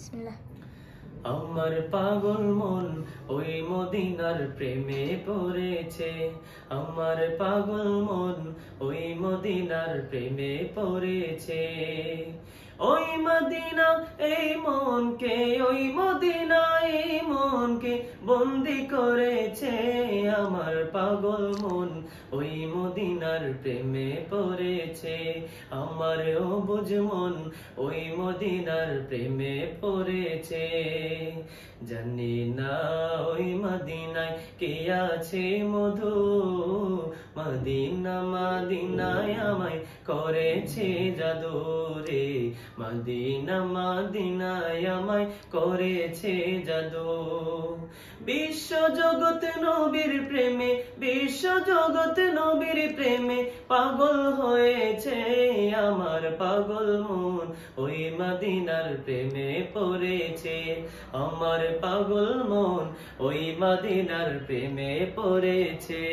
বিসমিল্লাহ। আমার পাগল মন ওই মদিনার প্রেমে পড়েছে। আমার পাগল মন ওই মদিনার প্রেমে পড়েছে। ওই মদিনা এই মনকে, ওই মদিনা এই মনকে বন্দি করেছে। আমার পাগল মন ওই মদিনার প্রেমে পড়েছে। আমার অবুঝ মন ওই মদিনার প্রেমে পড়েছে। জানি না ওই মদিনায় কে আছে মধু, মদিনা মদিনায় আমায় করেছে জাদু রে। মদিনা মদিনায় আমায় করেছে জাদু। বিশ্ব জগৎ নবীর প্রেমে, বিশ্ব জগৎ নবীর প্রেমে পাগল হয়েছে। আমার পাগল মন ওই মদিনার প্রেমে পড়েছে। আমার পাগল মন ওই মদিনার প্রেমে পড়েছে।